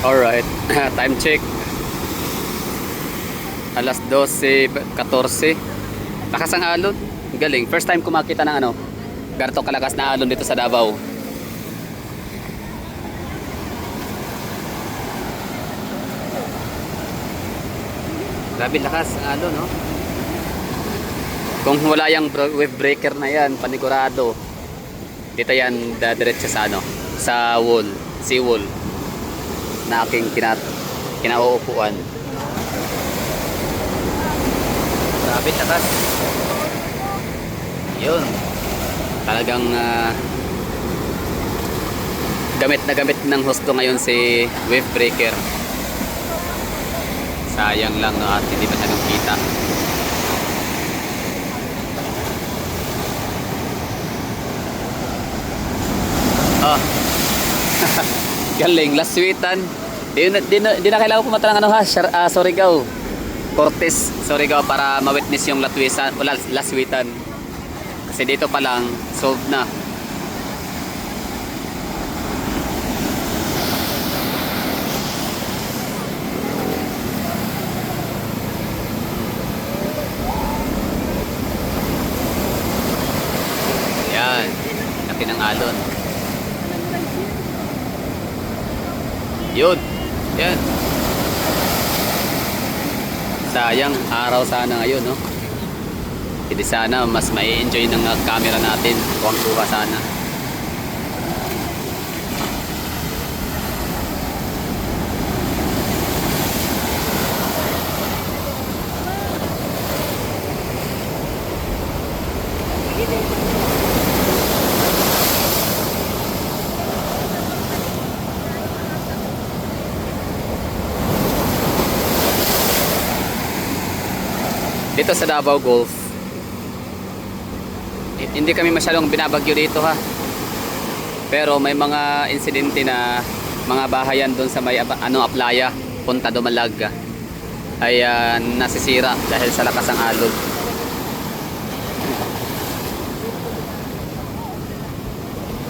Alright, time check. Alas 12:14. Lakas ang alon. Galing. First time ko makita ng ganito kalakas na alon dito sa Davao. Grabe lakas ang alon, no? Kung wala yung wave breaker na yan, panigurado. Dito yan dadiretso sa sa wall, sea wall na aking kinauupuan. Grabe lakas. Yun. Talagang gamit na gamit ng husto ngayon si wave breaker. Sayang lang no, at hindi masyadong kita. Oh. Galing, Laswitan. Di na kailangan pumunta ng Surigao. Cortes, Surigao para ma-witness yung Laswitan. Kasi dito pa lang solved na. Yan, laki ng alon. Yun, yan. Sayang, araw sana ngayon, no? Hindi sana, mas may enjoy ng camera natin. Kuwang-kuha sana. Dito sa Davao Gulf, hindi kami masyadong binabagyo dito ha. Pero may mga insidente na mga bahayan doon sa may Aplaya, Punta Dumalag ay nasisira dahil sa lakas ng alon.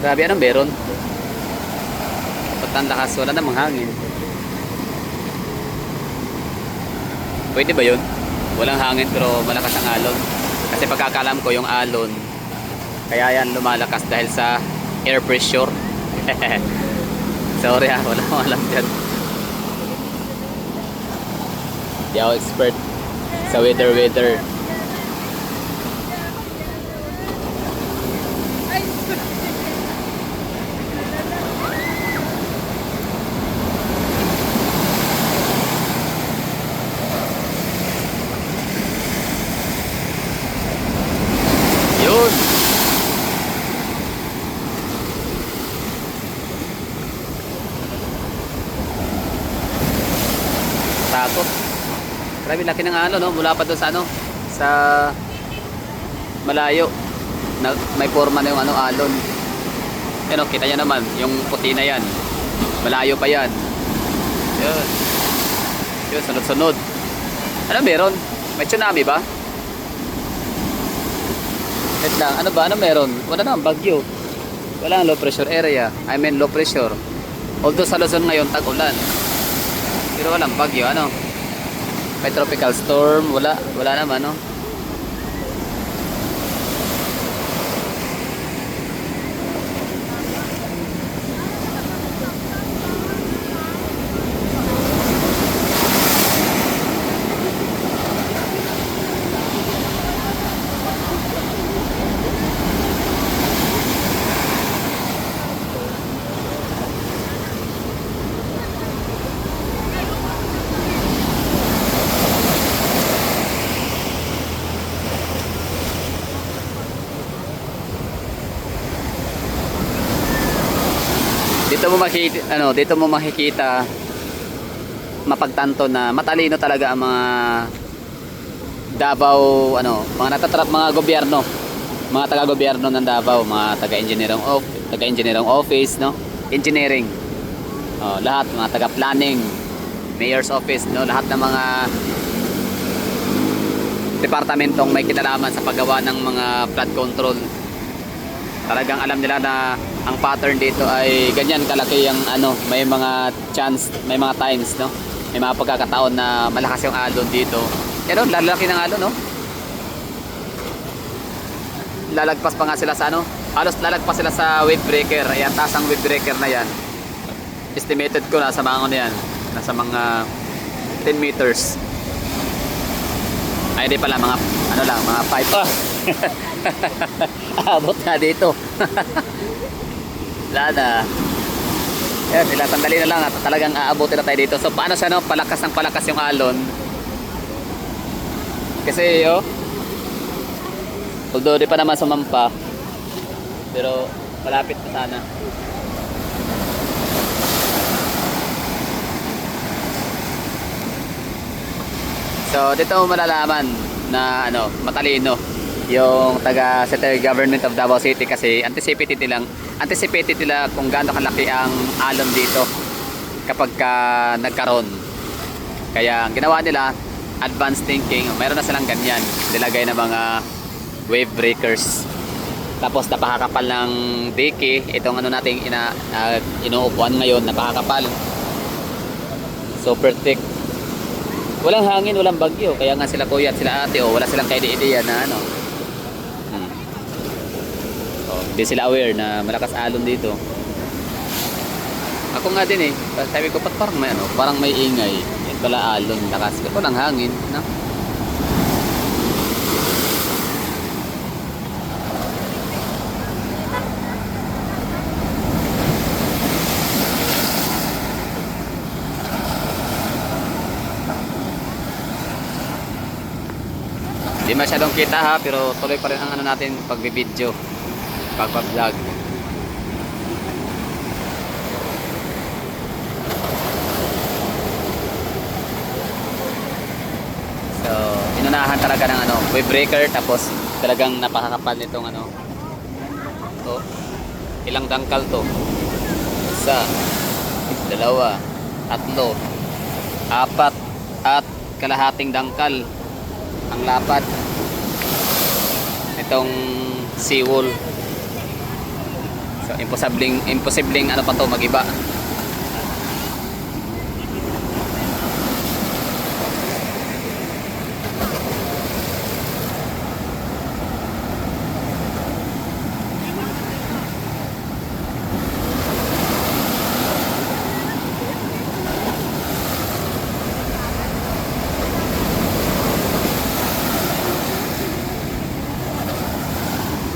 Grabe, anong meron? Ba't ang lakas? Wala namang hangin. Pwede ba yun? Walang hangin pero malakas ang alon. Kasi pagkakalam ko yung alon, kaya yan lumalakas dahil sa air pressure. Sorry ha, wala akong alam dyan. Di ako expert sa weather. Yun. Takot. Grabe laki ng alon, no? Mula pa doon sa sa malayo. May forma na yung alon. Yan, kita niya naman yung puti na yan. Malayo pa yan. Yun. Yun, sunod-sunod. Ano meron? May tsunami ba? Wait lang, ano ba? Ano meron? Wala naman, bagyo. Wala low pressure area. I mean low pressure. Although sa Luzon ngayon tag-ulan. Pero walang bagyo, May tropical storm, wala naman, Dito mo makikita mapagtanto na matalino talaga ang mga Davao mga gobyerno, mga taga-gobyerno ng Davao, mga taga-engineering office, engineering. Lahat mga taga-planning, mayor's office, lahat ng mga departamentong may kinalaman sa paggawa ng mga flood control. Talagang alam nila na ang pattern dito ay ganyan kalaki yung ano, may mga chance, may mga times, no? May mga pagkakataon na malakas yung alon dito. Pero lalaki ng alon, no? Lalagpas pa nga sila sa ano, halos lalagpas sila sa wave breaker. Ayan, taas ang wave breaker na yan. Estimated ko nasa mga ano yan, nasa mga 10 meters. Ay di pala, mga ano lang, mga 5. Abot na dito. Wala na. Yan, sila sandali na lang at talagang aabutin na tayo dito. So paano siya, no? Palakas ng palakas yung alon. Kasi although di pa naman sumampa, pero malapit na sana. So dito mo malalaman na ano, matalino yung taga City Government of Davao City kasi anticipated nila kung gaano kalaki ang alon dito kapag nagkaroon. Kaya ang ginawa nila, advanced thinking, mayroon na silang ganyan, nilagay na mga wave breakers. Tapos napakakapal ng deke, itong ano nating inuupuan ngayon, napakakapal. Super thick. Walang hangin, walang bagyo, kaya nga sila kuya at sila ate wala silang kaide-ideya na ano. Hindi sila aware na malakas alon dito. Ako nga din sabi ko parang may ano, parang may ingay. Yan pala alon, lakas. Walang hangin, no? Hindi masyadong kita ha, pero tuloy pa rin ang ano natin pagbi-video, pagpa-vlog. So, inunahan talaga ng ano, wave breaker, tapos talagang napakakapal nitong ano. So, ilang dangkal to? Isa, dalawa, tatlo, apat, at kalahating dangkal ang lapad itong seawall. So imposibleng ano pa to magiba.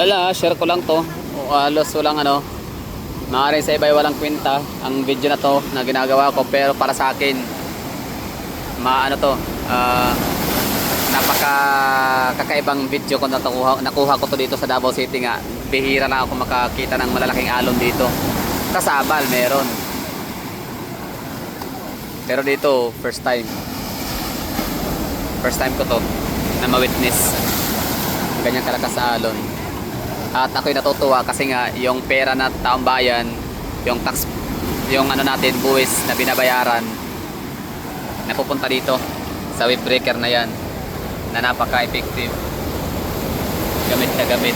Lala, share ko lang to. Halos walang ano, maaaring sa iba ay walang kwenta ang video na to na ginagawa ko, pero para sa akin ano to, napaka kakaibang video ko na nakuha ko to dito sa Davao City nga. Bihira lang ako makakita ng malalaking alon dito. Sa Sabal meron, pero dito first time ko to na ma-witness ganyan kalakas sa alon. At ako'y natutuwa kasi nga yung pera na taong bayan, yung tax, yung ano natin, buwis na binabayaran, napupunta dito sa wave breaker na yan, na napaka-effective. Gamit na gamit.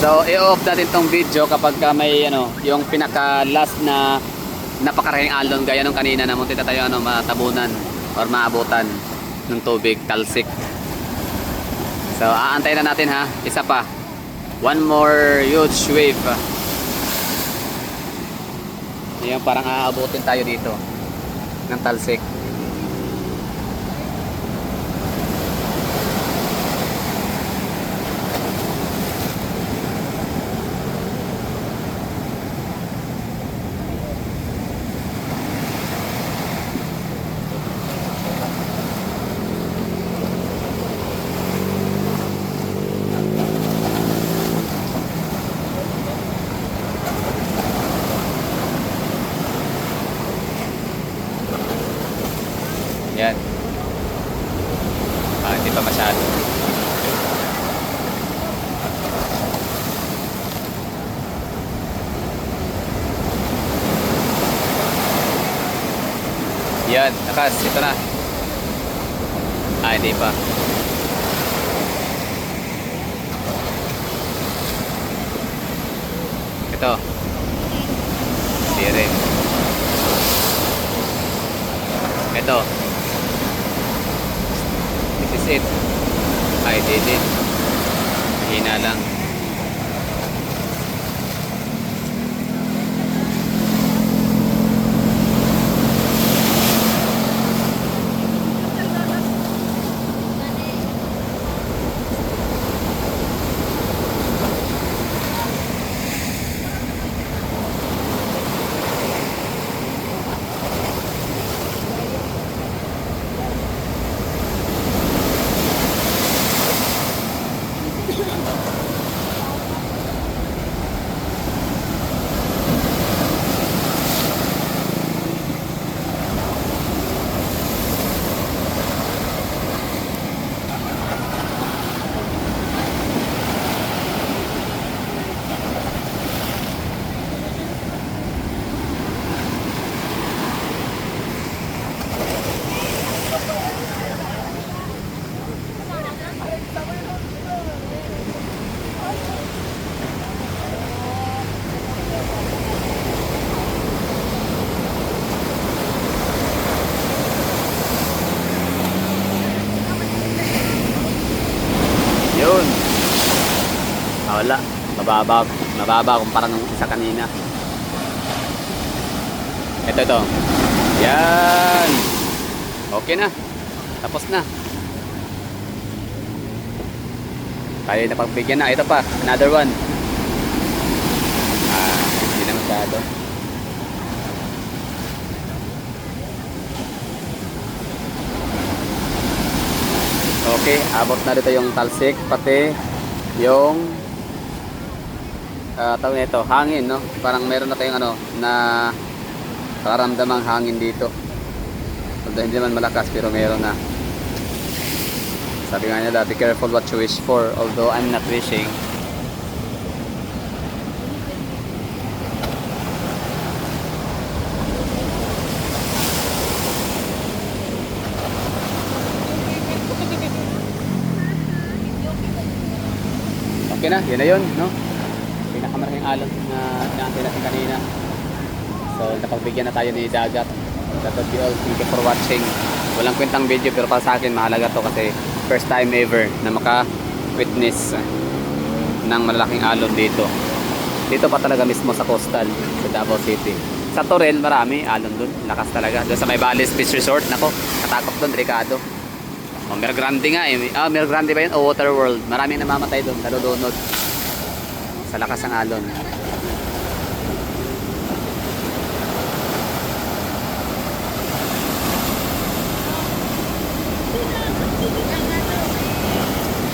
So i-off natin tong video kapag may ano, yung pinaka last na napakaraking alon gaya nung kanina na munti na tayo ano, matabunan or maabutan ng tubig, talsik. So aantayin na natin ha, isa pa, one more huge wave. Yung parang aabutin tayo dito ng talsik. pa masyado. Yan, lakas, ito na. Hindi pa. Ito. Hindi rin. Ito. This is it. I did it. Mahina lang. Yun. Wala. Mababa kumpara nung isa kanina. Ito. Yan. Okay na. Tapos na. Tayo na pagbigyan na. Ito pa. Another one. Hindi na masyado. Okay, abot na dito yung talsik, pati yung tawag nito, hangin, no? Parang meron na tayong na karamdamang hangin dito. Although hindi naman malakas, pero meron na. Sabi nga nila, be careful what you wish for, although I'm not wishing. Okay na, yun na yun, no? Pinakamalaking alon na inaantay natin kanina. So, napagbigyan na tayo ni Dagat. That would be all. Thank you for watching. Walang kwentang video, pero para sa akin, mahalaga to kasi first time ever na maka-witness ng malalaking alon dito. Dito pa talaga mismo sa coastal, sa Davao City. Sa Torel, marami alon dun. Lakas talaga. Doon sa may Valley Beach Resort, nako, katakot dun, delikado. Mer Grande nga eh. Mer Grande ba yun? O Water World. Maraming namamatay doon, nalulunod. Sa lakas ng alon.